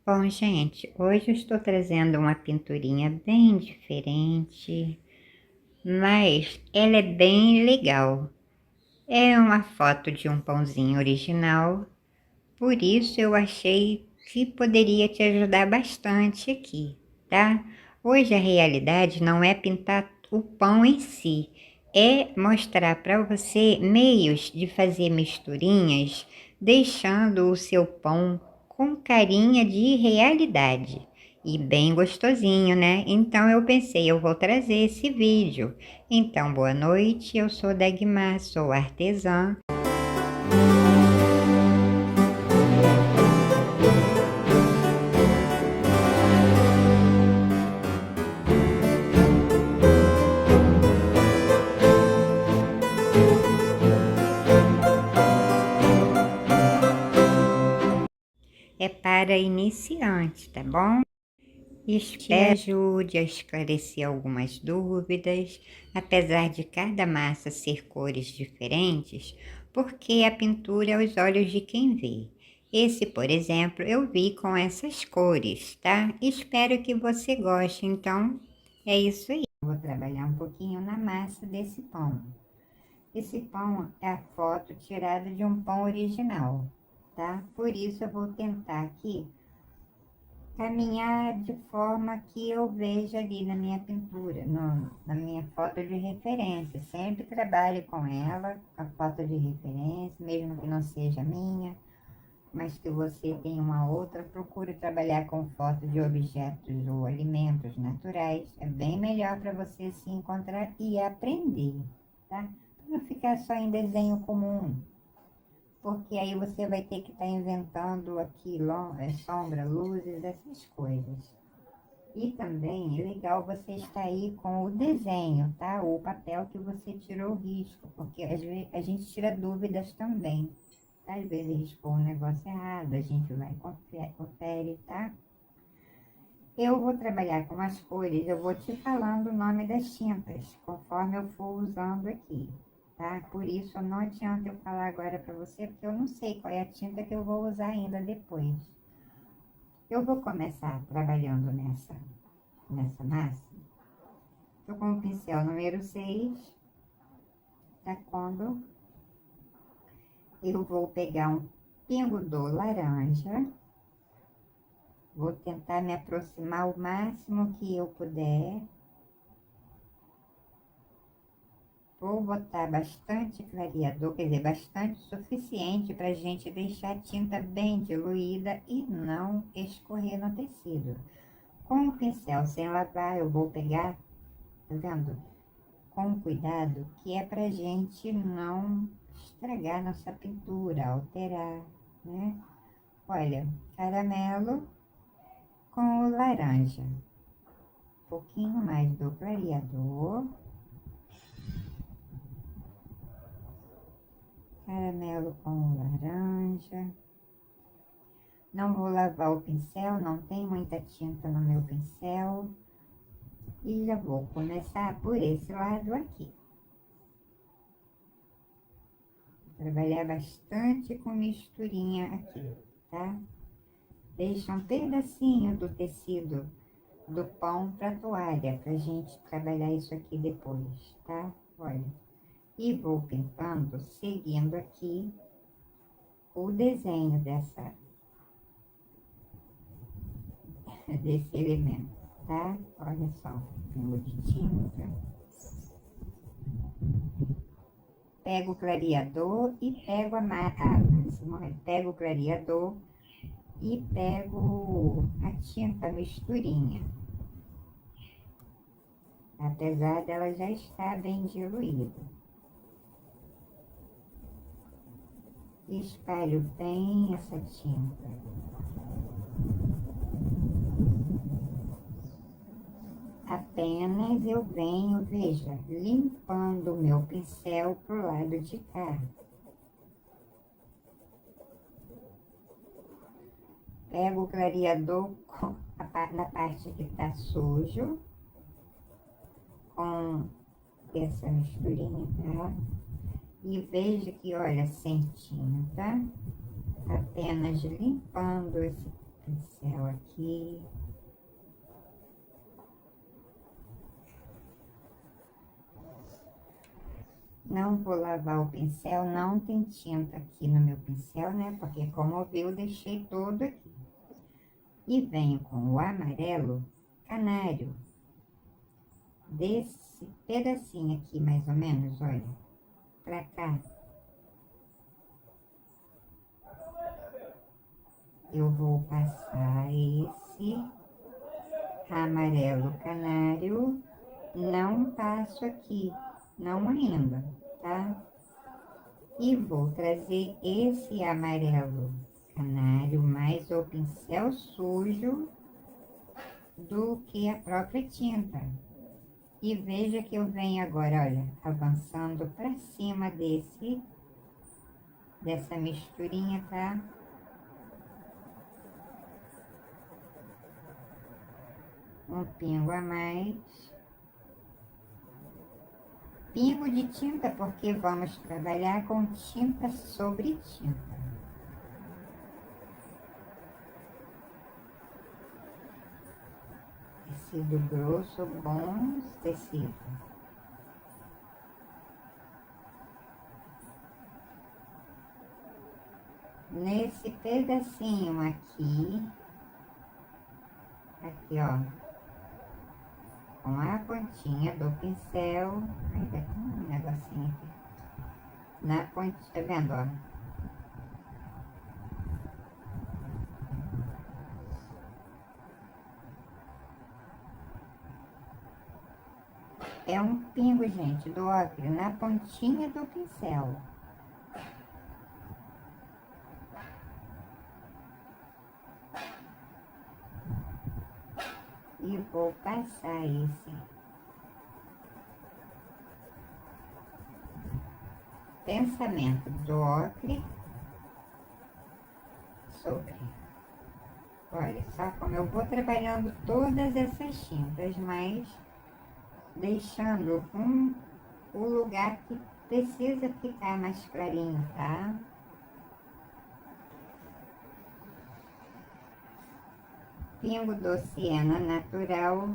Bom, gente, hoje eu estou trazendo uma pinturinha bem diferente, mas ela é bem legal. É uma foto de um pãozinho original, por isso eu achei que poderia te ajudar bastante aqui, tá? Hoje a realidade não é pintar o pão em si, é mostrar para você meios de fazer misturinhas, deixando o seu pão com carinha de realidade. E bem gostosinho, né? Então eu pensei, eu vou trazer esse vídeo. Então, boa noite, eu sou Dagmar, sou artesã. É para iniciantes, tá bom? Espero te ajude a esclarecer algumas dúvidas, apesar de cada massa ser cores diferentes, porque a pintura é aos olhos de quem vê. Esse, por exemplo, eu vi com essas cores, tá? Espero que você goste, então é isso aí. Vou trabalhar um pouquinho na massa desse pão. Esse pão é a foto tirada de um pão original, tá? Por isso eu vou tentar aqui caminhar de forma que eu veja ali na minha pintura, na minha foto de referência. Sempre trabalho com ela, a foto de referência, mesmo que não seja minha, mas que você tenha uma outra, procure trabalhar com foto de objetos ou alimentos naturais. É bem melhor para você se encontrar e aprender, tá? Pra não ficar só em desenho comum, porque aí você vai ter que estar inventando aqui sombra, luzes, essas coisas. E também é legal você estar aí com o desenho, tá? O papel que você tirou o risco, porque às vezes a gente tira dúvidas também. Tá? Às vezes riscou um negócio errado, a gente vai confere, tá? Eu vou trabalhar com as cores, eu vou te falando o nome das tintas, conforme eu for usando aqui, tá? Por isso não adianta eu falar agora para você, porque eu não sei qual é a tinta que eu vou usar ainda depois. Eu vou começar trabalhando nessa massa. Tô com o pincel número 6 da Condor. Eu vou pegar um pingo do laranja. Vou tentar me aproximar o máximo que eu puder. Vou botar bastante clareador, quer dizer, bastante suficiente para a gente deixar a tinta bem diluída e não escorrer no tecido. Com o pincel sem lavar, eu vou pegar, tá vendo? Com cuidado, que é pra gente não estragar nossa pintura, alterar, né? Olha, caramelo com o laranja. Um pouquinho mais do clareador. Caramelo com o laranja. Não vou lavar o pincel, não tem muita tinta no meu pincel. E já vou começar por esse lado aqui. Trabalhar bastante com misturinha aqui, tá? Deixa um pedacinho do tecido do pão para toalha, pra gente trabalhar isso aqui depois, tá? Olha, e vou pintando, seguindo aqui o desenho desse elemento, tá? Olha só, pingo de tinta. Pego o clareador e pego pego o clareador e pego a tinta misturinha. Apesar dela já estar bem diluída. Espalho bem essa tinta. Apenas eu venho, veja, limpando o meu pincel pro lado de cá. Pego o clareador na parte que tá sujo, com essa misturinha, tá? E veja que, olha, sem tinta, apenas limpando Pincel aqui. Não vou lavar o pincel, não tem tinta aqui no meu pincel, né? Porque como viu, eu deixei todo aqui. E venho com o amarelo canário. Desse pedacinho aqui, mais ou menos, olha. Pra cá. Eu vou passar esse amarelo canário. Não passo aqui, não ainda, tá? E vou trazer esse amarelo canário mais o pincel sujo do que a própria tinta. E veja que eu venho agora, olha, avançando para cima dessa misturinha, tá? Um pingo a mais. Pingo de tinta, porque vamos trabalhar com tinta sobre tinta. Tecido grosso, bom tecido. Nesse pedacinho aqui, ó, com a pontinha do pincel, ainda tem um negocinho aqui, na pontinha, tá vendo, ó? É um pingo, gente, do ocre na pontinha do pincel. E vou passar esse pensamento do ocre sobre. Olha só como eu vou trabalhando todas essas tintas, mas deixando o lugar que precisa ficar mais clarinho, tá? Pingo do siena natural,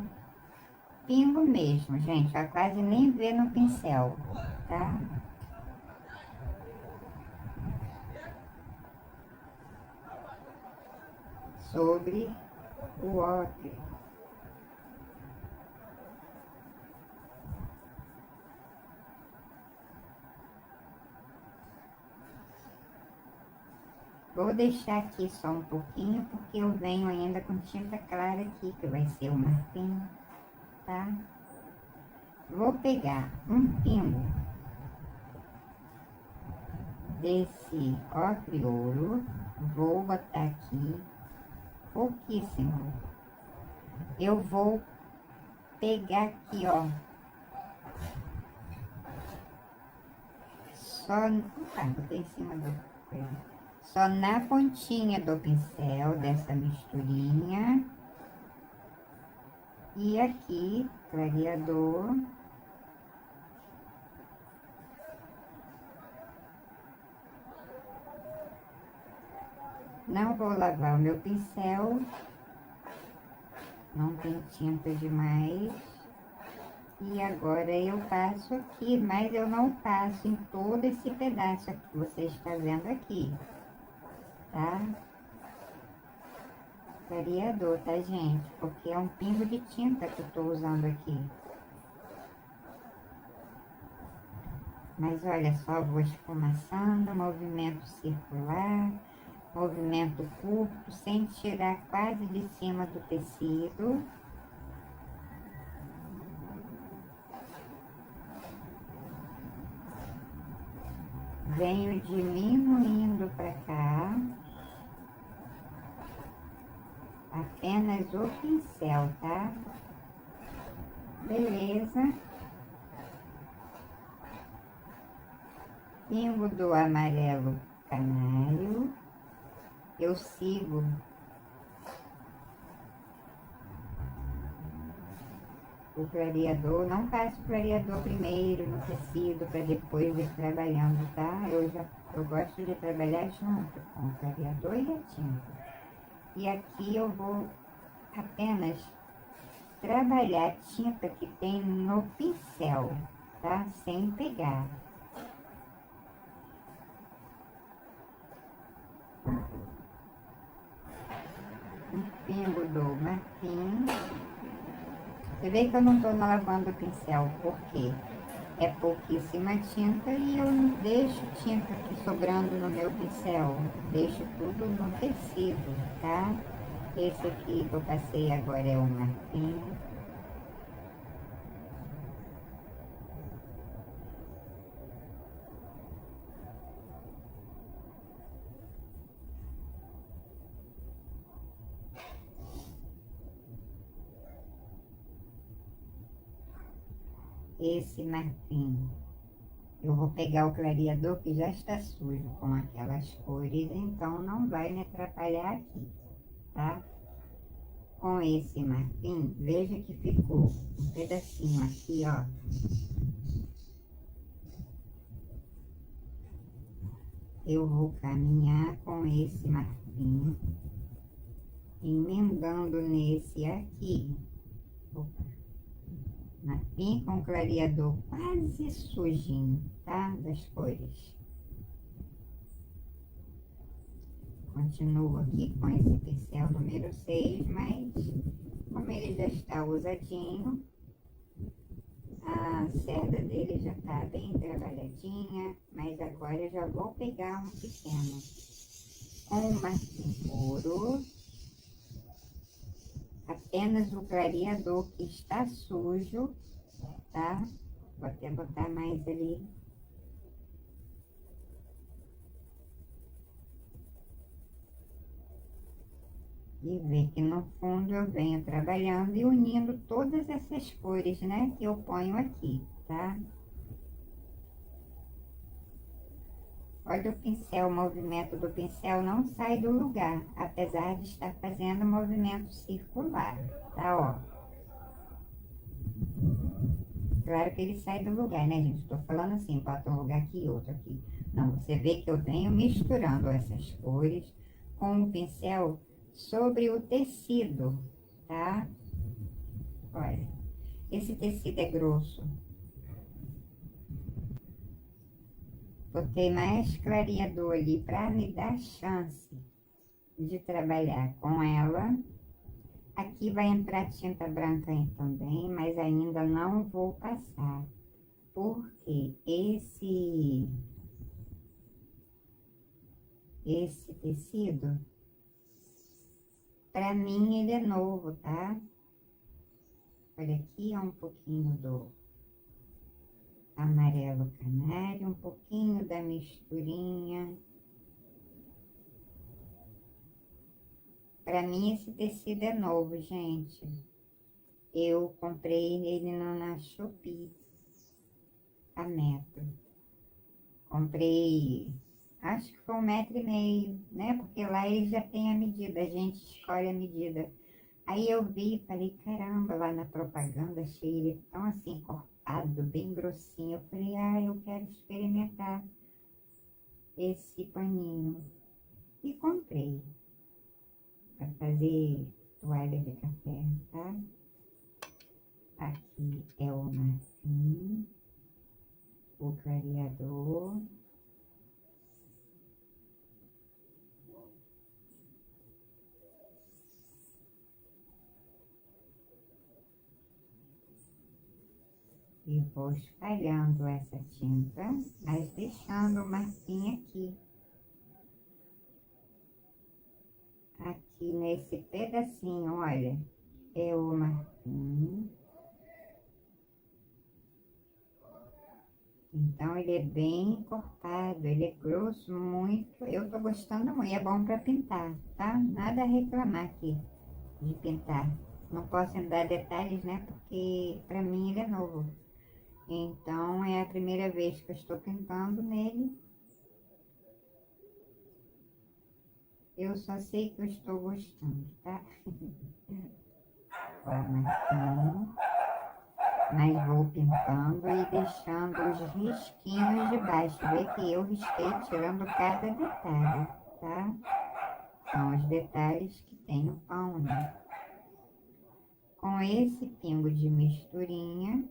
pingo mesmo, gente, ó, quase nem vê no pincel, tá? Sobre o ocre. Vou deixar aqui só um pouquinho, porque eu venho ainda com tinta clara aqui, que vai ser o marfim, tá? Vou pegar um pingo desse ocre ouro, vou botar aqui, pouquíssimo. Eu vou pegar aqui, ó, só, botei em cima só na pontinha do pincel dessa misturinha. E aqui, clareador. Não vou lavar o meu pincel. Não tem tinta demais. E agora eu passo aqui, mas eu não passo em todo esse pedaço aqui que você está vendo aqui. Tá? Clareador, tá, gente? Porque é um pingo de tinta que eu tô usando aqui. Mas olha só, vou esfumaçando, movimento circular, movimento curto, sem tirar quase de cima do tecido. Venho diminuindo para cá. Apenas o pincel, tá? Beleza. Pingo do amarelo canário. Eu sigo o clareador. Não passo o clareador primeiro no tecido para depois ir trabalhando, tá? Eu gosto de trabalhar junto com o clareador e a tinta. E aqui eu vou apenas trabalhar a tinta que tem no pincel, tá? Sem pegar. Um pingo do marfim. Você vê que eu não tô lavando o pincel, porque é pouquíssima tinta e eu não deixo tinta aqui sobrando no meu pincel. Deixo tudo no tecido, tá? Esse aqui que eu passei agora é o marfim. Esse marfim, eu vou pegar o clareador que já está sujo com aquelas cores, então não vai me atrapalhar aqui, tá? Com esse marfim, veja que ficou um pedacinho aqui, ó. Eu vou caminhar com esse marfim, emendando nesse aqui. Opa. Marfim com clareador quase sujinho, tá? Das cores. Continuo aqui com esse pincel número 6, mas como ele já está usadinho, a cerda dele já está bem trabalhadinha, mas agora eu já vou pegar um pequeno com o marfim puro, apenas o clareador que está sujo, tá? Vou até botar mais ali. E ver que no fundo eu venho trabalhando e unindo todas essas cores, né, que eu ponho aqui, tá? Olha o pincel, o movimento do pincel não sai do lugar, apesar de estar fazendo movimento circular, tá, ó. Claro que ele sai do lugar, né, gente? Tô falando assim, bota um lugar aqui e outro aqui. Não, você vê que eu venho misturando essas cores com o pincel sobre o tecido, tá? Olha, esse tecido é grosso. Botei mais clareador ali para me dar chance de trabalhar com ela. Aqui vai entrar tinta branca aí também, mas ainda não vou passar. Porque esse tecido, para mim ele é novo, tá? Olha aqui, é um pouquinho do amarelo canário, um pouquinho da misturinha. Para mim esse tecido é novo, gente. Eu comprei ele na Shopee, a metro. Comprei, acho que foi 1,5 m, né? Porque lá ele já tem a medida, a gente escolhe a medida. Aí eu vi e falei, caramba, lá na propaganda achei ele tão assim cortado, bem grossinho. Eu falei, eu quero experimentar esse paninho. E comprei para fazer toalha de café, tá? Aqui é o marfim, o clareador. E vou espalhando essa tinta, mas deixando o marfim aqui. Aqui nesse pedacinho, olha, é o marfim. Então ele é bem cortado, ele é grosso muito. Eu tô gostando muito, é bom para pintar, tá? Nada a reclamar aqui de pintar. Não posso dar detalhes, né? Porque para mim ele é novo. Então é a primeira vez que eu estou pintando nele. Eu só sei que eu estou gostando, tá? Ó, marquinho. Mas vou pintando e deixando os risquinhos de baixo. Vê que eu risquei tirando cada detalhe, tá? são os detalhes que tem no pão, né? Com esse pingo de misturinha,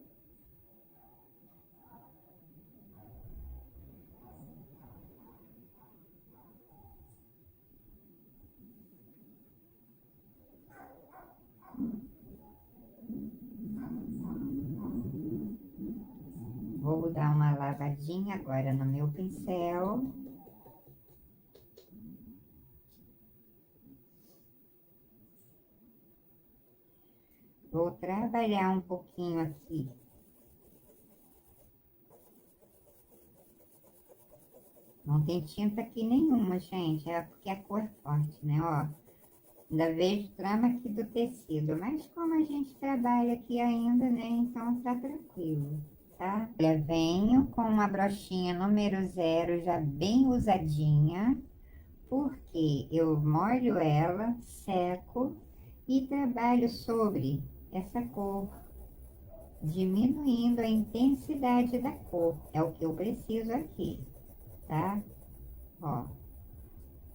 vou dar uma lavadinha agora no meu pincel. Vou trabalhar um pouquinho aqui. Não tem tinta aqui nenhuma, gente, é porque a cor é forte, né, ó. Ainda vejo trama aqui do tecido, mas como a gente trabalha aqui ainda, né, então tá tranquilo, tá? Olha, venho com uma brochinha número 0 já bem usadinha, porque eu molho ela, seco e trabalho sobre essa cor, diminuindo a intensidade da cor, é o que eu preciso aqui, tá? Ó,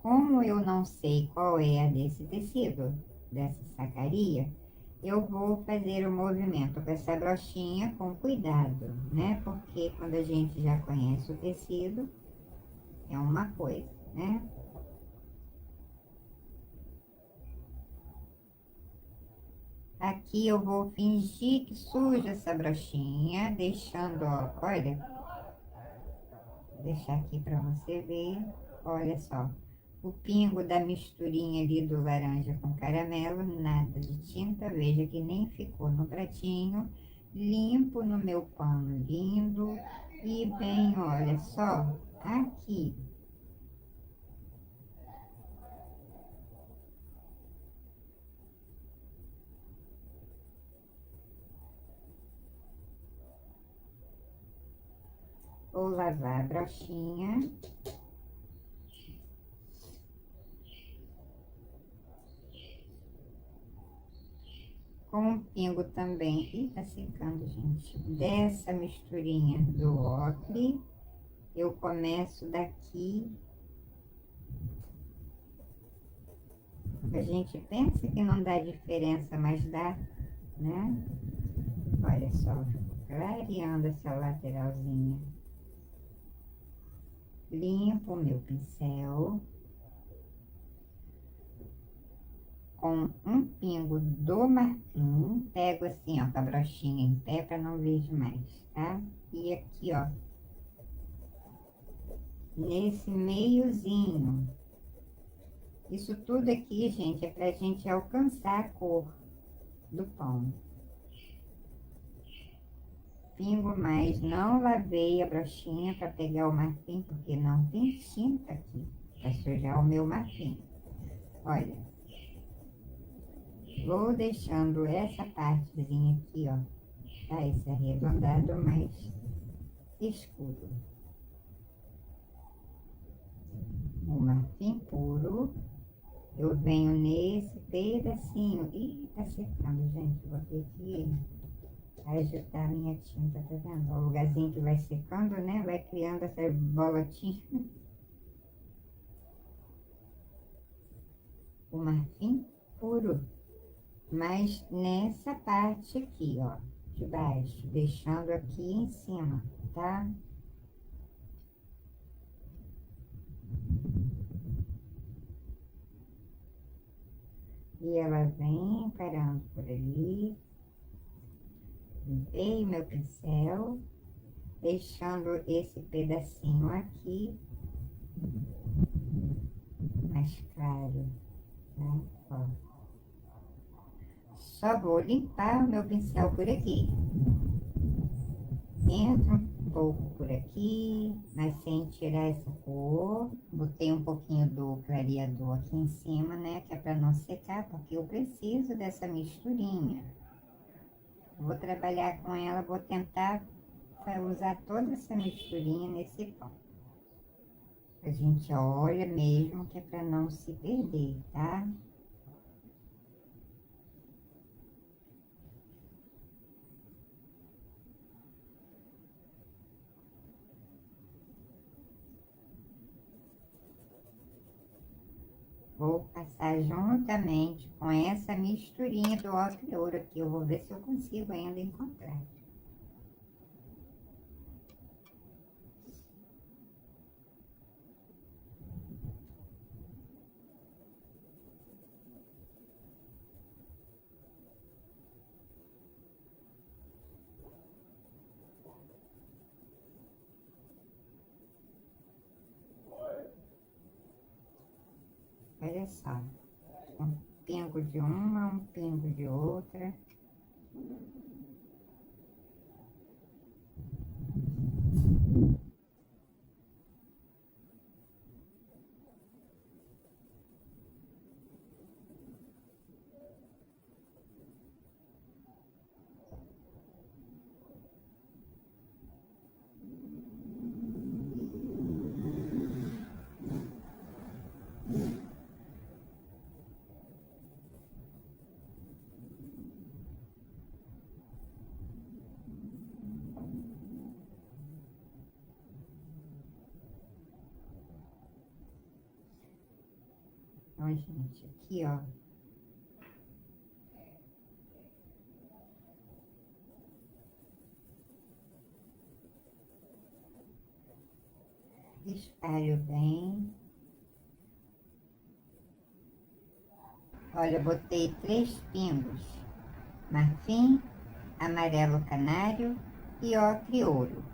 como eu não sei qual é a desse tecido, dessa sacaria, eu vou fazer o movimento com essa brochinha com cuidado, né? Porque quando a gente já conhece o tecido, é uma coisa, né? Aqui eu vou fingir que suja essa brochinha, deixando, ó, olha, vou deixar aqui para você ver, olha só, o pingo da misturinha ali do laranja com caramelo, nada de tinta, veja que nem ficou no pratinho, limpo no meu pano lindo e bem, olha só, aqui. Vou lavar a brochinha. Com um pingo também, e tá secando, gente, dessa misturinha do ocre, eu começo daqui. A gente pensa que não dá diferença, mas dá, né? Olha só, clareando essa lateralzinha. Limpo o meu pincel com um pingo do marfim. Pego assim, ó, com a brochinha em pé para não ver demais, tá? E aqui, ó, nesse meiozinho. Isso tudo aqui, gente, é pra gente alcançar a cor do pão. Pingo mais, não lavei a brochinha para pegar o marfim, porque não tem tinta aqui para sujar o meu marfim. Olha, vou deixando essa partezinha aqui, ó, tá? Esse arredondado mais escuro. O marfim puro, eu venho nesse pedacinho. Ih, tá secando, gente, vou ter que ajustar a minha tinta, tá vendo? O lugarzinho que vai secando, né? Vai criando essa bolotinha. O marfim puro. Mas nessa parte aqui, ó, de baixo, deixando aqui em cima, tá? E ela vem encarando por ali. Limpei meu pincel, deixando esse pedacinho aqui mais claro, tá? Ó. Só vou limpar o meu pincel por aqui. Entra um pouco por aqui, mas sem tirar essa cor. Botei um pouquinho do clareador aqui em cima, né? Que é para não secar, porque eu preciso dessa misturinha. Vou trabalhar com ela, vou tentar usar toda essa misturinha nesse pão. A gente olha mesmo que é para não se perder, tá? Vou passar juntamente com essa misturinha do ocre e ouro aqui. Eu vou ver se eu consigo ainda encontrar. Olha só, um pingo de uma, um pingo de outra. Ó, gente, aqui, ó. Espalho bem. Olha, eu botei 3 pingos. Marfim, amarelo canário e ocre ouro.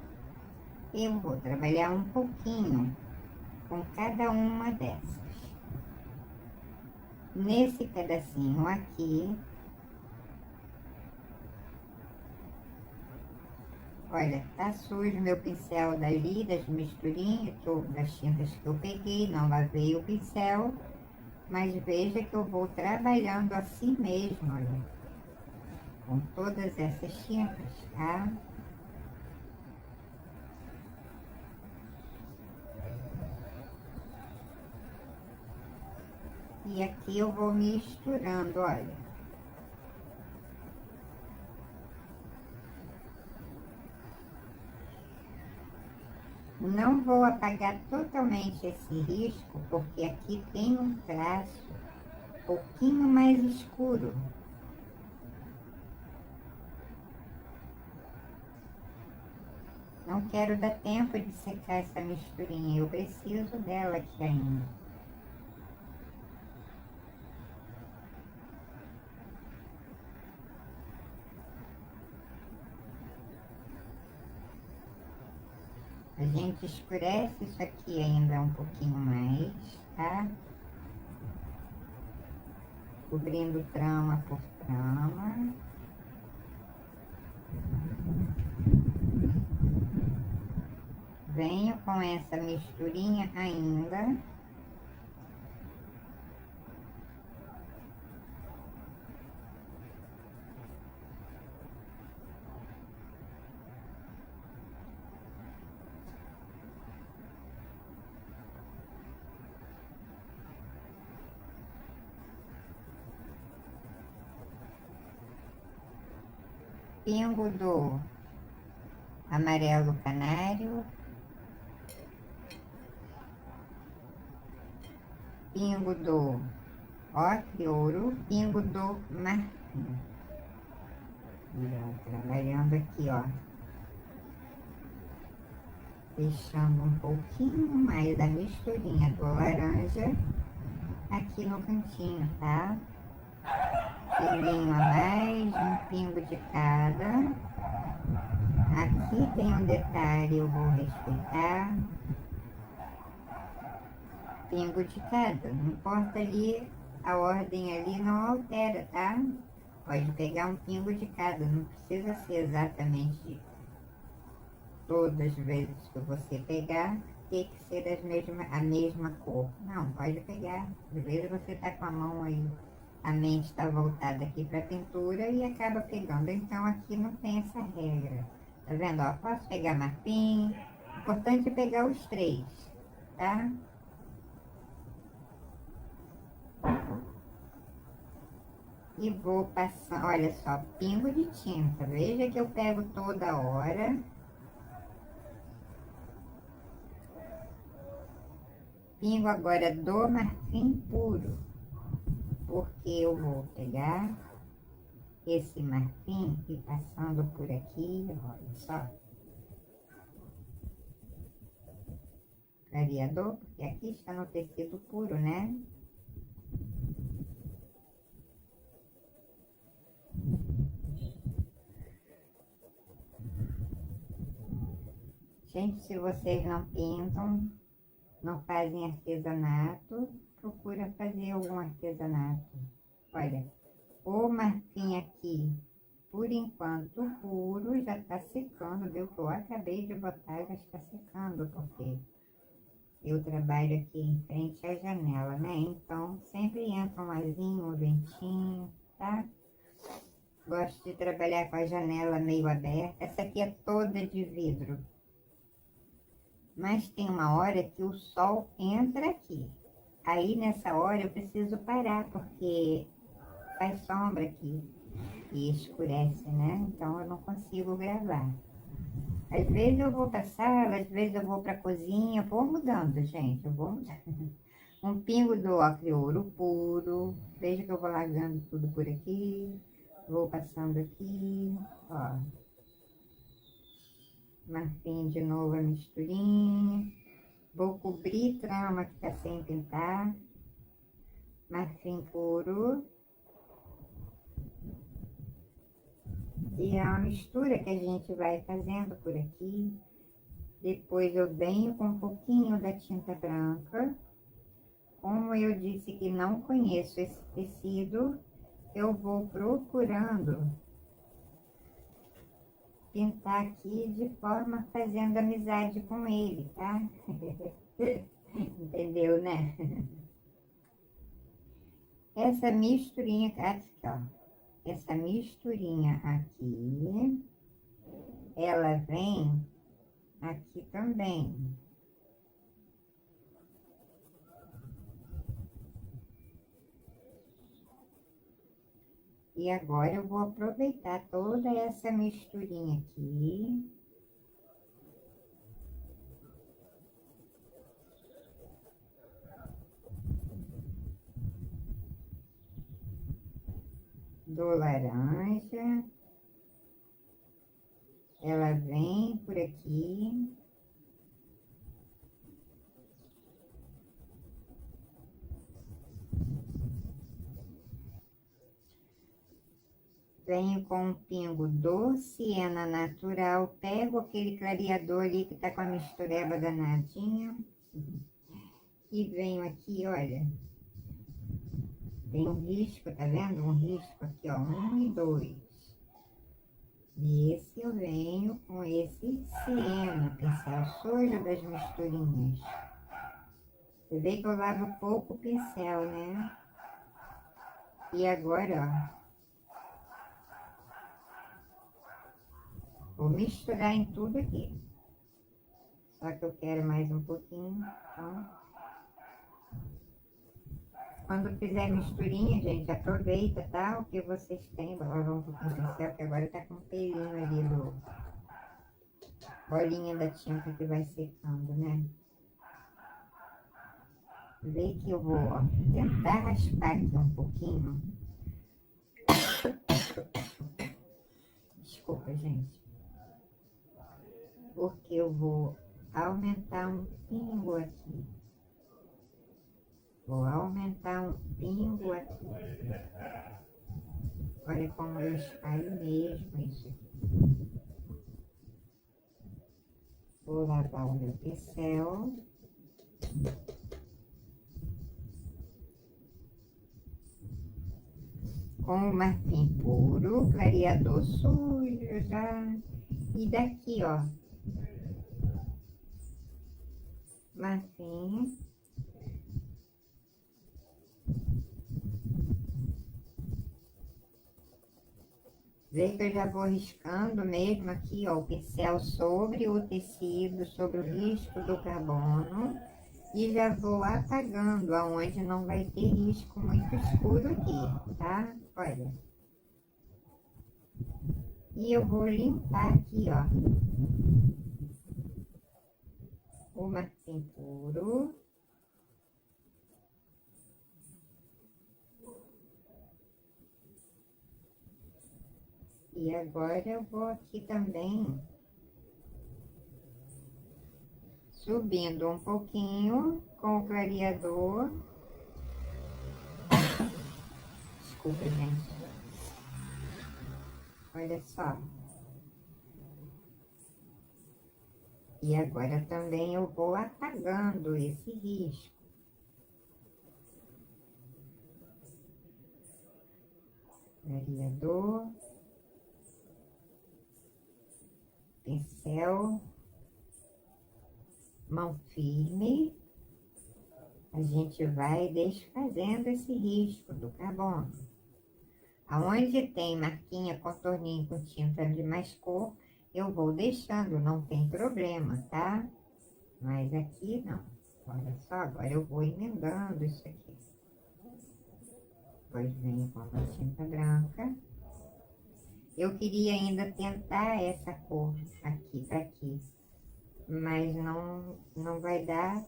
Eu vou trabalhar um pouquinho com cada uma dessas. Nesse pedacinho aqui, olha, tá sujo meu pincel dali, das misturinhas, das tintas que eu peguei, não lavei o pincel, mas veja que eu vou trabalhando assim mesmo, olha, com todas essas tintas, tá? E aqui eu vou misturando, olha. Não vou apagar totalmente esse risco, porque aqui tem um traço um pouquinho mais escuro. Não quero dar tempo de secar essa misturinha, eu preciso dela aqui ainda. A gente escurece isso aqui ainda um pouquinho mais, tá? Cobrindo trama por trama. Venho com essa misturinha ainda. Pingo do amarelo canário, pingo do ocre ouro, pingo do marfim. Trabalhando aqui, ó, deixando um pouquinho mais da misturinha do laranja aqui no cantinho, tá? Pinguinho a mais, um pingo de cada. Aqui tem um detalhe, eu vou respeitar. Pingo de cada, não importa ali, a ordem ali não altera, tá? Pode pegar um pingo de cada, não precisa ser exatamente todas as vezes que você pegar, tem que ser a mesma cor. Não, pode pegar. Às vezes você tá com a mão aí, a mente está voltada aqui para a pintura e acaba pegando. Então aqui não tem essa regra. Tá vendo? Ó, posso pegar marfim. Importante é pegar os 3, tá? E vou passar, olha só, pingo de tinta. Veja que eu pego toda hora. Pingo agora do marfim puro, porque eu vou pegar esse marfim e passando por aqui, olha só. Clareador, porque aqui está no tecido puro, né? Gente, se vocês não pintam, não fazem artesanato, procura fazer algum artesanato. Olha, o marfim aqui, por enquanto puro, já está secando, viu? Que eu acabei de botar, já está secando, porque eu trabalho aqui em frente à janela, né? Então, sempre entra um arzinho, um ventinho, tá? Gosto de trabalhar com a janela meio aberta. Essa aqui é toda de vidro. Mas tem uma hora que o sol entra aqui. Aí, nessa hora, eu preciso parar, porque faz sombra aqui e escurece, né? Então, eu não consigo gravar. Às vezes eu vou para a sala, às vezes eu vou para a cozinha, vou mudando, gente, eu vou mudando. Um pingo do ouro puro, veja que eu vou largando tudo por aqui, vou passando aqui, ó. Marfim de novo a misturinha, vou cobrir trama que tá sem pintar, marfim puro. E é uma mistura que a gente vai fazendo por aqui. Depois eu venho com um pouquinho da tinta branca. Como eu disse que não conheço esse tecido, eu vou procurando pintar aqui de forma fazendo amizade com ele, tá? Entendeu, né? Essa misturinha aqui, ó. Essa misturinha aqui, ela vem aqui também. E agora eu vou aproveitar toda essa misturinha aqui. Do laranja. Ela vem por aqui. Venho com um pingo do siena natural, pego aquele clareador ali que tá com a mistureba danadinha. E venho aqui, olha. Tem um risco, tá vendo? Um risco aqui, ó, 1 e 2. Nesse eu venho com esse siena, pincel sujo das misturinhas. Você vê que eu lavo pouco o pincel, né? E agora, ó. Vou misturar em tudo aqui. Só que eu quero mais um pouquinho, então. Quando fizer misturinha, gente, aproveita, tá? O que vocês têm, vou lavar um pouquinho do pincel, que agora tá com um pelinho ali do bolinha da tinta que vai secando, né? Vê que eu vou, ó, tentar raspar aqui um pouquinho. Desculpa, gente. Porque eu vou aumentar um pingo aqui. Vou aumentar um pingo aqui. Olha como eu espalho mesmo isso aqui. Vou lavar o meu pincel. Com o marfim puro, clareador sujo já. E daqui, ó. Marfim. Vê que eu já vou riscando mesmo aqui, ó, o pincel sobre o tecido, sobre o risco do carbono. E já vou apagando aonde não vai ter risco muito escuro aqui, tá? Olha. E eu vou limpar aqui, ó. O marfim puro. E agora eu vou aqui também subindo um pouquinho com o clareador. Desculpa, gente. Olha só. E agora também eu vou apagando esse risco. Clareador. Pincel. Mão firme. A gente vai desfazendo esse risco do carbono. Aonde tem marquinha, contorninho com tinta de mais cor, eu vou deixando, não tem problema, tá? Mas aqui não. Olha só, agora eu vou emendando isso aqui. Depois venho com a tinta branca. Eu queria ainda tentar essa cor aqui pra aqui, mas não vai dar.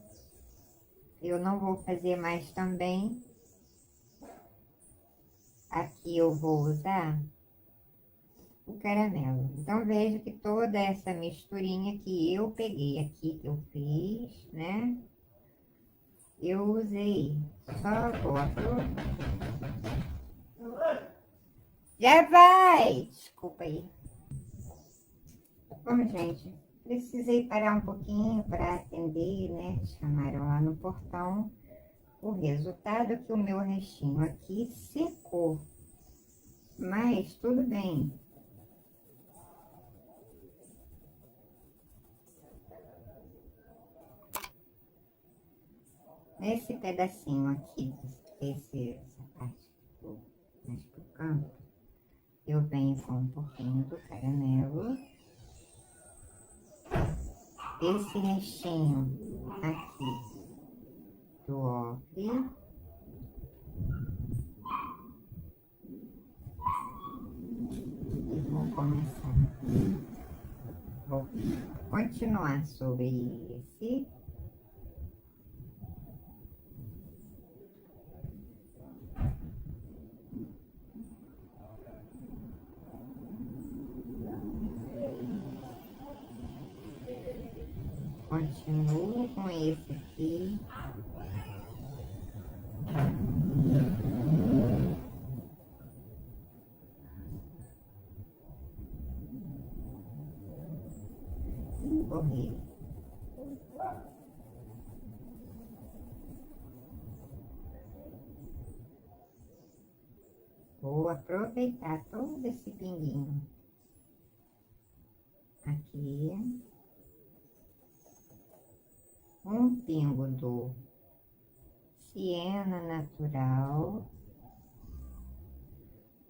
Eu não vou fazer mais também. Aqui eu vou usar o caramelo. Então, vejo que toda essa misturinha que eu peguei aqui, que eu fiz, né? Eu usei. Só boto. Já vai! Desculpa aí. Bom, gente, precisei parar um pouquinho para atender, né? Chamaram lá no portão. O resultado é que o meu restinho aqui secou. Mas tudo bem. Nesse pedacinho aqui, essa parte mais pro canto, eu venho com um pouquinho do caramelo. Esse restinho aqui do ocre. E vou começar. Vou continuar sobre esse. Continuo com esse aqui. Correr. Vou aproveitar todo esse pinguinho aqui. Um pingo do Siena Natural.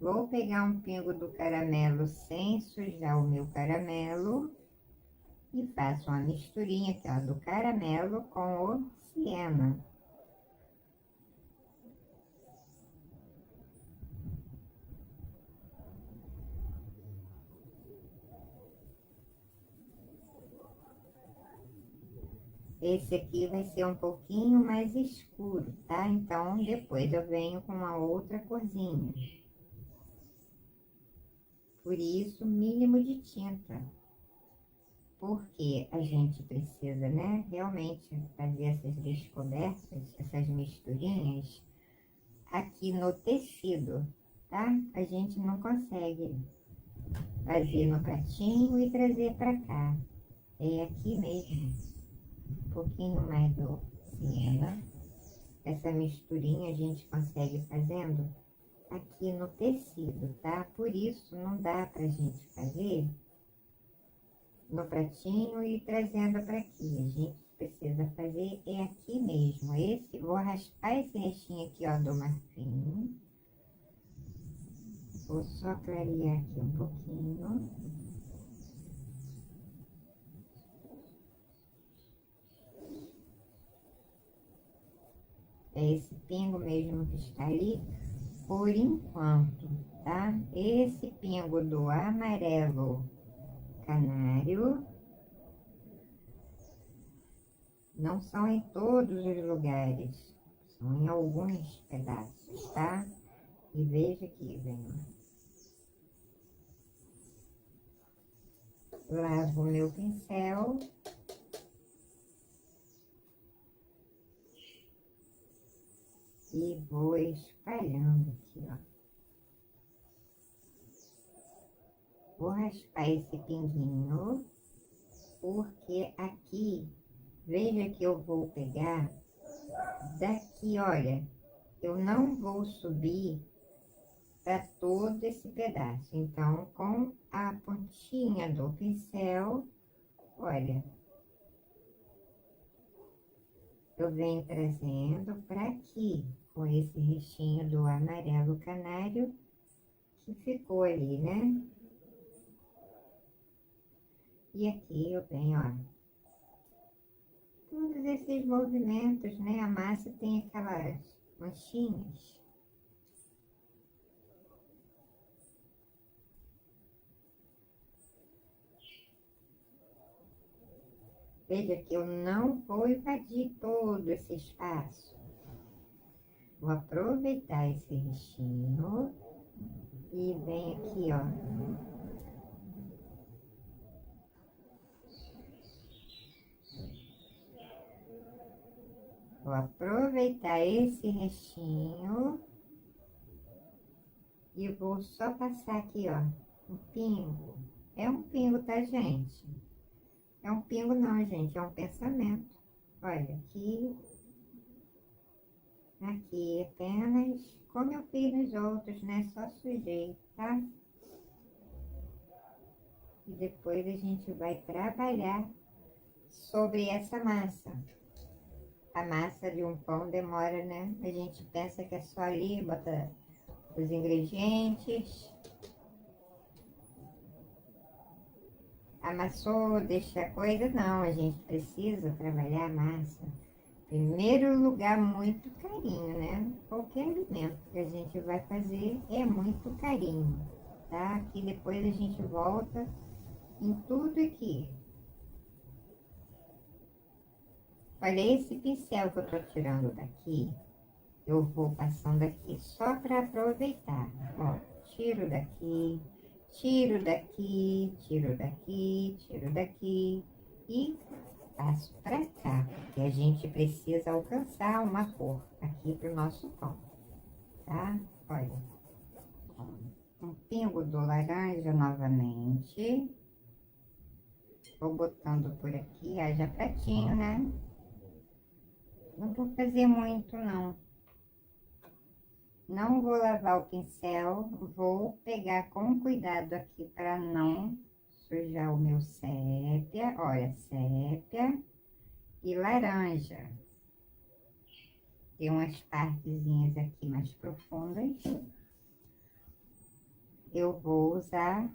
Vou pegar um pingo do caramelo sem sujar o meu caramelo e faço uma misturinha aqui, ó, do caramelo com o siena. Esse aqui vai ser um pouquinho mais escuro, tá? Então, depois eu venho com uma outra corzinha. Por isso, mínimo de tinta. Porque a gente precisa, né, realmente fazer essas descobertas, essas misturinhas aqui no tecido, tá? A gente não consegue fazer no pratinho e trazer pra cá. É aqui mesmo. Um pouquinho mais do siena. Essa misturinha a gente consegue fazendo aqui no tecido, tá? Por isso não dá pra gente fazer no pratinho e trazendo para aqui. A gente precisa fazer é aqui mesmo. Esse, vou raspar esse restinho aqui, ó, do marfim. Vou só clarear aqui um pouquinho. É esse pingo mesmo que está ali, por enquanto, tá? Esse pingo do amarelo canário não são em todos os lugares, são em alguns pedaços, tá? E veja aqui, vem. Lavo o meu pincel. E vou espalhando aqui, ó. Vou raspar esse pinguinho, porque aqui, veja que eu vou pegar daqui, olha, eu não vou subir para todo esse pedaço. Então, com a pontinha do pincel, olha, eu venho trazendo para aqui, com esse restinho do amarelo canário que ficou ali, né? E aqui eu venho, ó, todos esses movimentos, né? A massa tem aquelas manchinhas. Veja que eu não vou invadir todo esse espaço. Vou aproveitar esse risquinho e vem aqui, ó. Vou aproveitar esse restinho e vou só passar aqui, ó, um pingo. É um pingo, tá, gente? É um pingo não, gente, é um pensamento. Olha, aqui apenas, como eu fiz nos outros, né? Só sujei, tá? E depois a gente vai trabalhar sobre essa massa. A massa de um pão demora, né? A gente pensa que é só ali, bota os ingredientes, amassou, deixa a coisa. Não, a gente precisa trabalhar a massa. Primeiro lugar, muito carinho, né? Qualquer alimento que a gente vai fazer é muito carinho, tá? Que depois a gente volta em tudo aqui. Olha, esse pincel que eu tô tirando daqui, eu vou passando aqui só para aproveitar. Ó, tiro daqui, tiro daqui, tiro daqui, tiro daqui e passo para cá, porque a gente precisa alcançar uma cor aqui pro nosso pão, tá? Olha, um pingo do laranja novamente. Vou botando por aqui, haja pratinho, né? Não vou fazer muito, não. Não vou lavar o pincel, vou pegar com cuidado aqui para não sujar o meu sépia. Olha, sépia e laranja. Tem umas partezinhas aqui mais profundas. Eu vou usar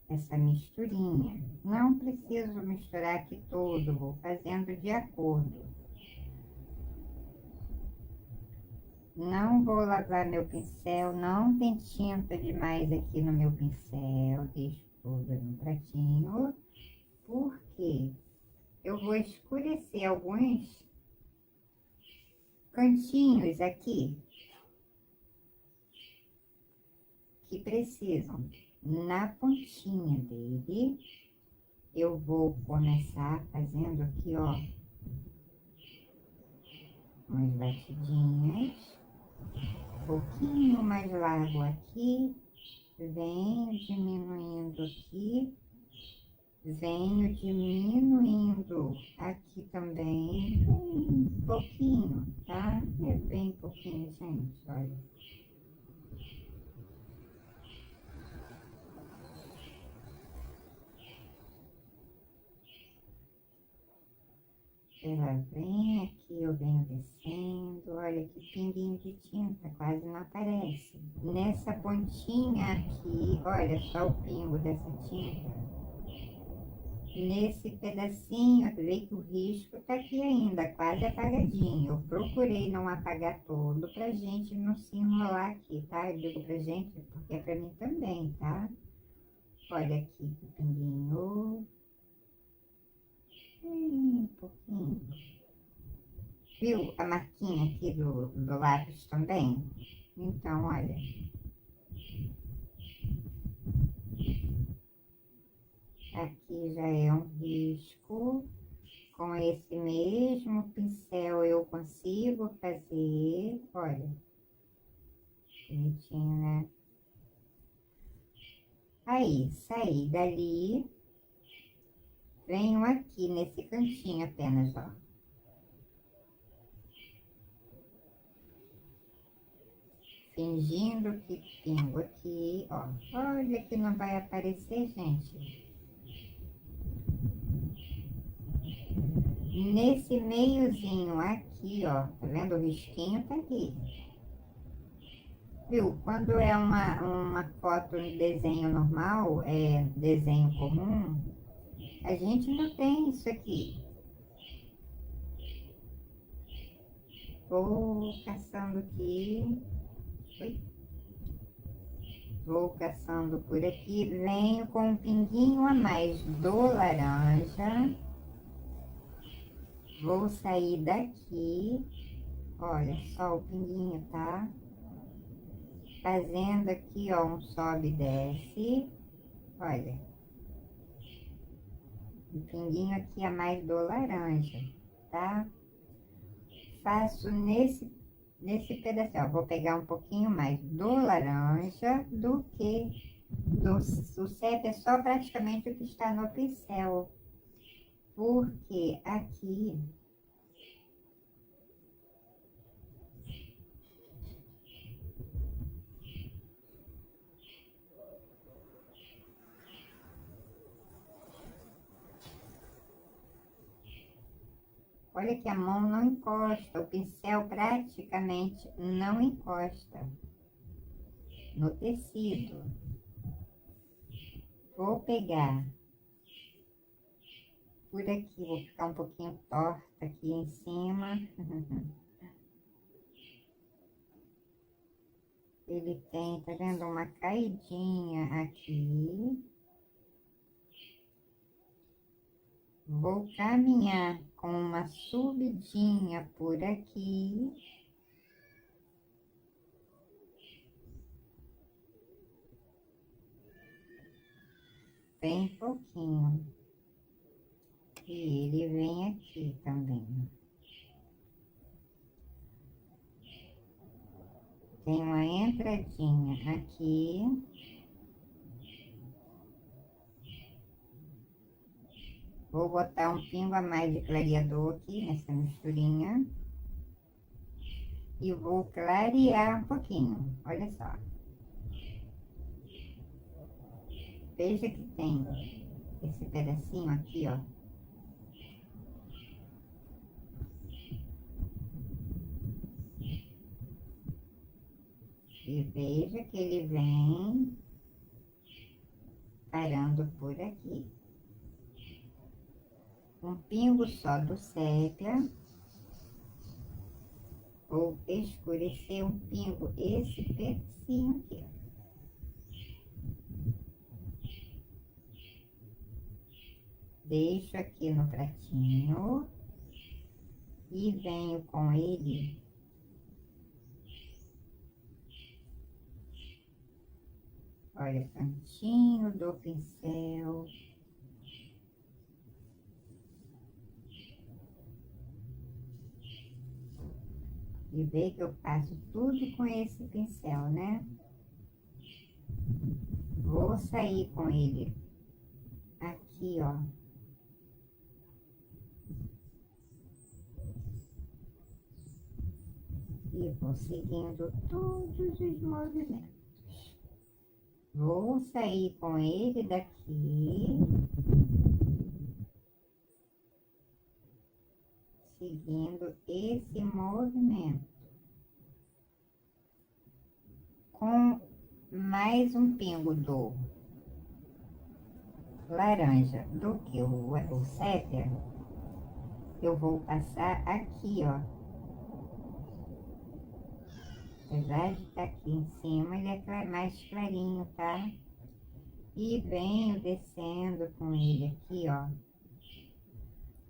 essa misturinha. Não preciso misturar aqui todo, vou fazendo de acordo. Não vou lavar meu pincel, não tem tinta demais aqui no meu pincel, deixo tudo no pratinho, porque eu vou escurecer alguns cantinhos aqui que precisam. Na pontinha dele, eu vou começar fazendo aqui, ó, umas batidinhas. Um pouquinho mais largo aqui, venho diminuindo aqui, venho diminuindo aqui também, um pouquinho, tá? É bem pouquinho, gente, olha. Ela vem aqui, eu venho descendo, olha que pinguinho de tinta, quase não aparece. Nessa pontinha aqui, olha só o pingo dessa tinta. Nesse pedacinho, vê que o risco tá aqui ainda, quase apagadinho. Eu procurei não apagar todo pra gente não se enrolar aqui, tá? Eu digo pra gente porque é pra mim também, tá? Olha aqui o pinguinho. Um pouquinho. Viu a marquinha aqui do lápis também? Então, olha. Aqui já é um risco. Com esse mesmo pincel eu consigo fazer, olha, bonitinho, né? Aí, saí dali, venho aqui nesse cantinho apenas, ó. Fingindo que pingo aqui, ó. Olha que não vai aparecer, gente. Nesse meiozinho aqui, ó, tá vendo? O risquinho tá aqui. Viu? Quando é uma foto em desenho normal, desenho comum, a gente não tem isso aqui. Vou caçando aqui. Oi. Vou caçando por aqui. Venho com um pinguinho a mais do laranja. Vou sair daqui. Olha só o pinguinho, tá? Fazendo aqui, ó, um sobe e desce. Olha. Um pinguinho aqui a mais do laranja, tá? Faço nesse pedacinho, ó, vou pegar um pouquinho mais do laranja do que do sépia, é só praticamente o que está no pincel, porque aqui olha que a mão não encosta, o pincel praticamente não encosta no tecido. Vou pegar por aqui, vou ficar um pouquinho torta aqui em cima. Ele tem, tá vendo, uma caidinha aqui. Vou caminhar com uma subidinha por aqui. Bem pouquinho. E ele vem aqui também. Tem uma entradinha aqui. Vou botar um pingo a mais de clareador aqui nessa misturinha. E vou clarear um pouquinho. Olha só. Veja que tem esse pedacinho aqui, ó. E veja que ele vem parando por aqui. Um pingo só do sépia. Vou escurecer um pingo esse pedacinho aqui, ó. Deixo aqui no pratinho e venho com ele olha, cantinho do pincel. E vê que eu faço tudo com esse pincel, né? Vou sair com ele aqui, ó. E vou seguindo todos os movimentos. Vou sair com ele daqui. Seguindo esse movimento. Com mais um pingo do laranja do que o sépia, eu vou passar aqui, ó. Apesar de estar aqui em cima, ele é mais clarinho, tá? E venho descendo com ele aqui, ó.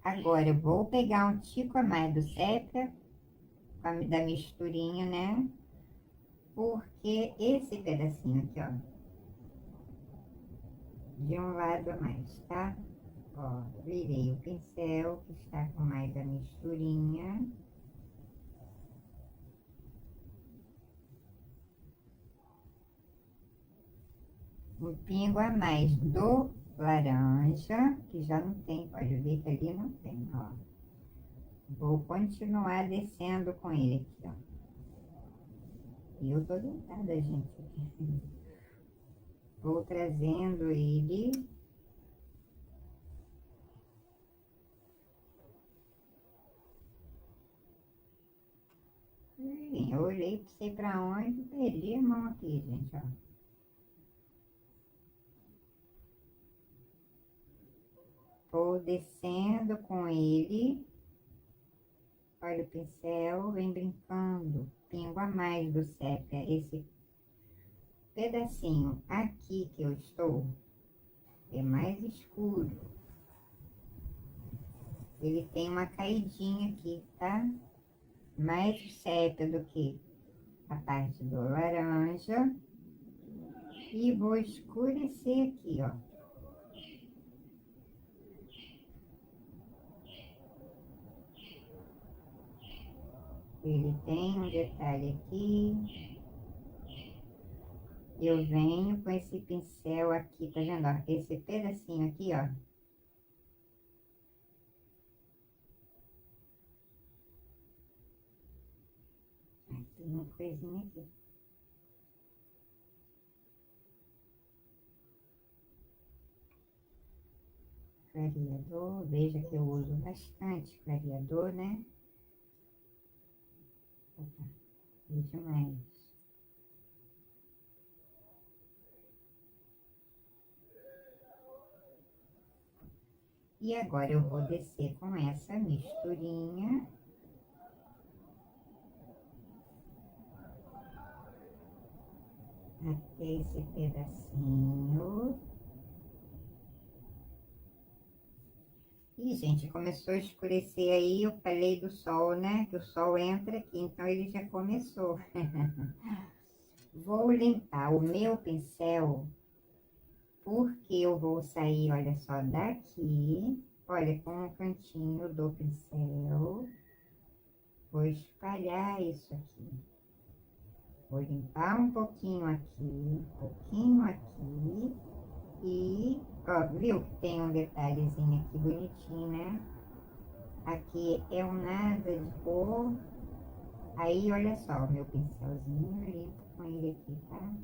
Agora eu vou pegar um tico a mais do sépia, da misturinha, né? Porque esse pedacinho aqui, ó, de um lado a mais, tá? Ó, virei o pincel que está com mais a misturinha. Um pingo a mais do laranja, que já não tem, pode ver que ali não tem, ó. Vou continuar descendo com ele aqui, ó. E eu tô deitada, gente. Vou trazendo ele. Eu olhei pra sei pra onde, perdi a mão aqui, gente, ó. Vou descendo com ele. Olha o pincel, vem brincando. Pingo a mais do sépia. Esse pedacinho aqui que eu estou é mais escuro. Ele tem uma caidinha aqui, tá? Mais sépia do que a parte do laranja. E vou escurecer aqui, ó. Ele tem um detalhe aqui. Eu venho com esse pincel aqui, tá vendo? Ó? Esse pedacinho aqui, ó. Tem uma coisinha aqui. Clareador, veja que eu uso bastante clareador, né? Opa, veja mais. E agora eu vou descer com essa misturinha. Até esse pedacinho. E, gente, começou a escurecer aí, eu falei do sol, né? Que o sol entra aqui, então ele já começou. Vou limpar o meu pincel, porque eu vou sair, olha só, daqui, olha, com o cantinho do pincel. Vou espalhar isso aqui. Vou limpar um pouquinho aqui, um pouquinho aqui. E, ó, viu que tem um detalhezinho aqui bonitinho, né? Aqui é um nada de cor. Aí, olha só, o meu pincelzinho, limpo com ele aqui, tá?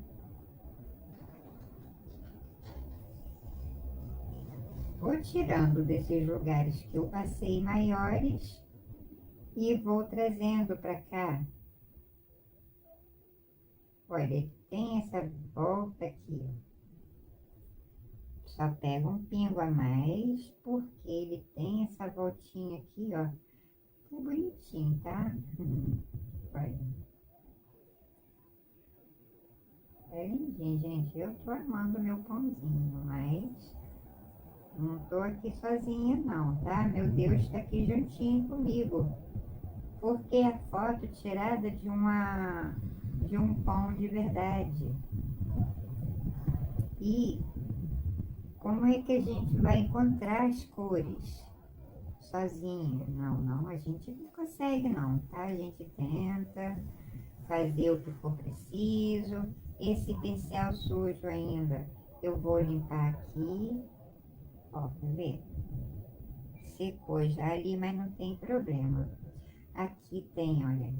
Vou tirando desses lugares que eu passei maiores e vou trazendo pra cá. Olha, tem essa volta aqui, ó. Só pega um pingo a mais, porque ele tem essa voltinha aqui, ó. É bonitinho, tá? Olha. É lindinho, gente. Eu tô amando meu pãozinho, mas não tô aqui sozinha não, tá? Meu Deus tá aqui juntinho comigo. Porque é foto tirada de um pão de verdade. E como é que a gente vai encontrar as cores sozinha? Não, não, a gente não consegue não, tá? A gente tenta fazer o que for preciso. Esse pincel sujo ainda, eu vou limpar aqui. Ó, tá vendo? Secou já ali, mas não tem problema. Aqui tem, olha,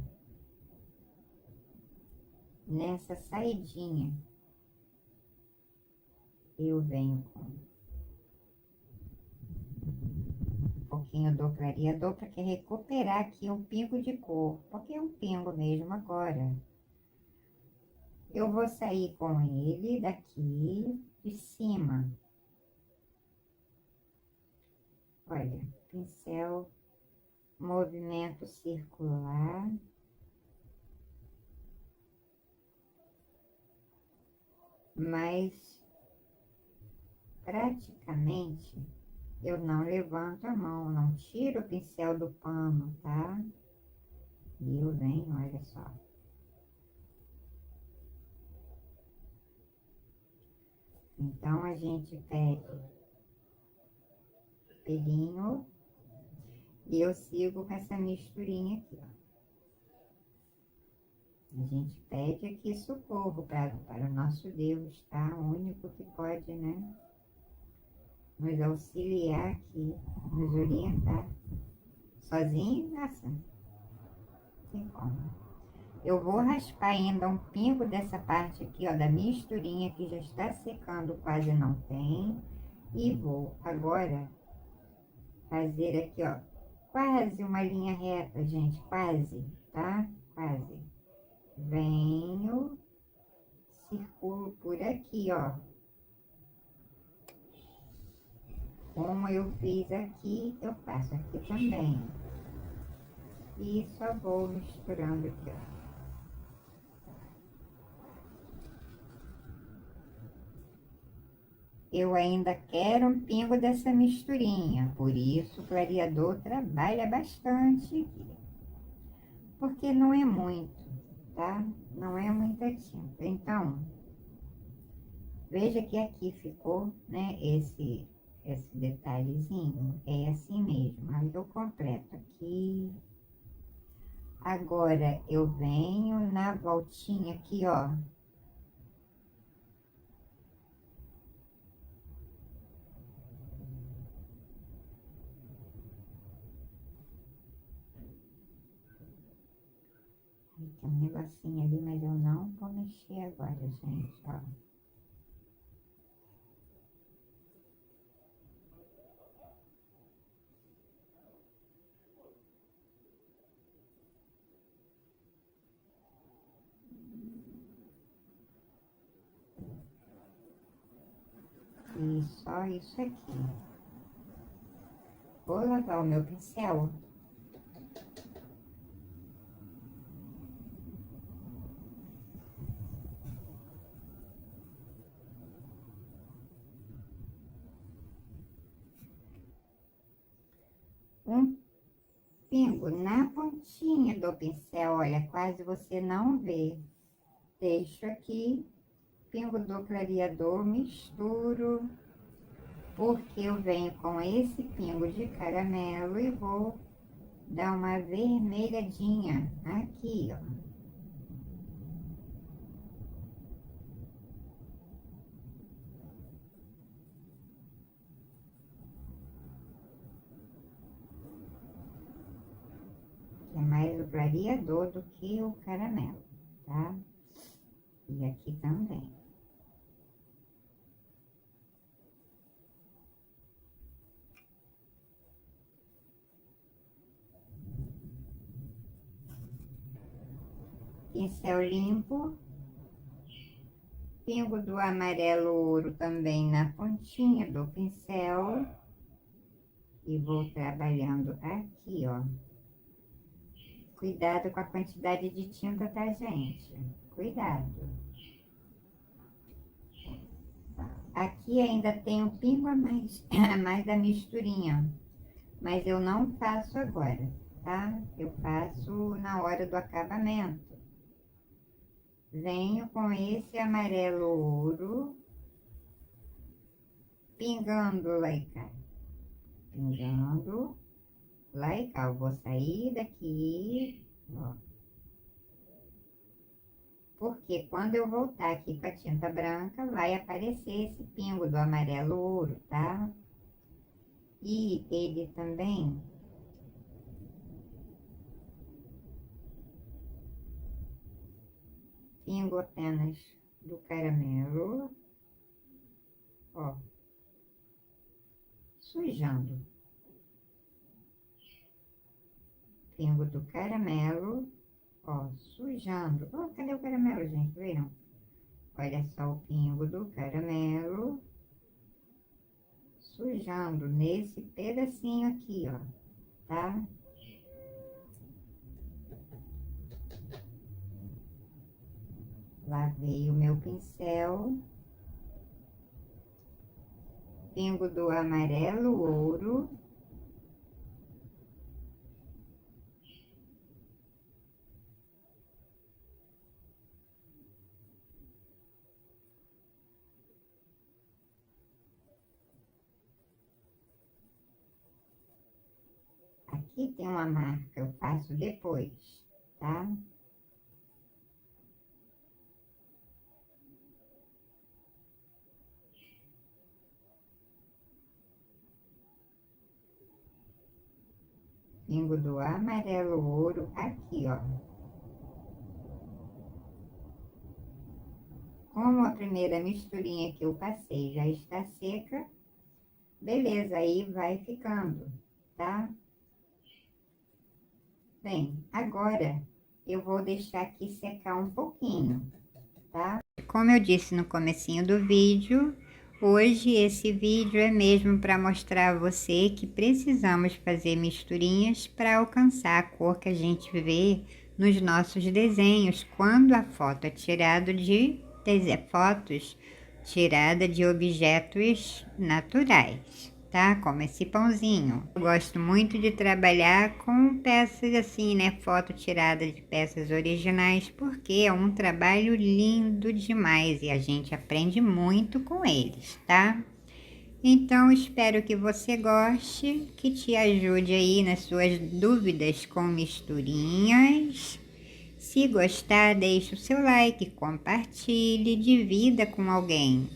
nessa saidinha, eu venho com um pouquinho do clareador para recuperar aqui um pingo de cor, porque é um pingo mesmo agora. Eu vou sair com ele daqui de cima. Olha, pincel, movimento circular. Mas praticamente eu não levanto a mão, não tiro o pincel do pano, tá? E eu venho, olha só. Então, a gente pede pelinho e eu sigo com essa misturinha aqui, ó. A gente pede aqui socorro para o nosso Deus, tá? O único que pode, né, nos auxiliar aqui, nos orientar. Sozinho, nossa, não tem como. Eu vou raspar ainda um pingo dessa parte aqui, ó, da misturinha que já está secando, quase não tem. E vou agora fazer aqui, ó, quase uma linha reta, gente, quase, tá? Quase. Venho, circulo por aqui, ó. Como eu fiz aqui, eu faço aqui também. E só vou misturando aqui, ó. Eu ainda quero um pingo dessa misturinha, por isso o clareador trabalha bastante aqui. Porque não é muito, tá? Não é muita tinta. Então, veja que aqui ficou, né, esse detalhezinho. É assim mesmo. Aí eu completo aqui. Agora, eu venho na voltinha aqui, ó. Aí tem um negocinho ali, mas eu não vou mexer agora, gente, ó. E só isso aqui. Vou lavar o meu pincel. Um pingo na pontinha do pincel, olha, quase você não vê. Deixo aqui, pingo do clareador, misturo, porque eu venho com esse pingo de caramelo e vou dar uma vermelhadinha aqui, ó. Que é mais o clareador do que o caramelo, tá? E aqui também. Pincel limpo, pingo do amarelo ouro também na pontinha do pincel. E vou trabalhando aqui, ó. Cuidado com a quantidade de tinta, tá, gente? Cuidado. Aqui ainda tem um pingo a mais, a mais da misturinha, mas eu não faço agora, tá? Eu faço na hora do acabamento. Venho com esse amarelo ouro, pingando lá e cá. Pingando lá e cá. Eu vou sair daqui, ó. Porque quando eu voltar aqui com a tinta branca, vai aparecer esse pingo do amarelo ouro, tá? E ele também pingo apenas do caramelo, ó, sujando. Pingo do caramelo, ó, sujando. Oh, cadê o caramelo, gente? Viram? Olha só o pingo do caramelo, sujando nesse pedacinho aqui, ó, tá? Lavei o meu pincel, pingo do amarelo ouro, aqui tem uma marca, eu faço depois, tá? Pingo do amarelo ouro aqui, ó. Como a primeira misturinha que eu passei já está seca, beleza, aí vai ficando, tá? Bem, agora eu vou deixar aqui secar um pouquinho, tá? Como eu disse no comecinho do vídeo, hoje esse vídeo é mesmo para mostrar a você que precisamos fazer misturinhas para alcançar a cor que a gente vê nos nossos desenhos, quando a foto é tirada de fotos tirada de objetos naturais, tá? Como esse pãozinho. Eu gosto muito de trabalhar com peças assim, né? Foto tirada de peças originais, porque é um trabalho lindo demais e a gente aprende muito com eles, tá? Então, espero que você goste, que te ajude aí nas suas dúvidas com misturinhas. Se gostar, deixe o seu like, compartilhe, divida com alguém.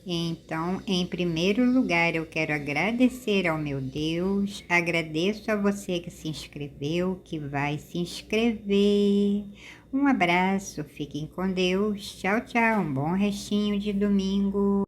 Então, em primeiro lugar, eu quero agradecer ao meu Deus, agradeço a você que se inscreveu, que vai se inscrever. Um abraço, fiquem com Deus, tchau, tchau, um bom restinho de domingo.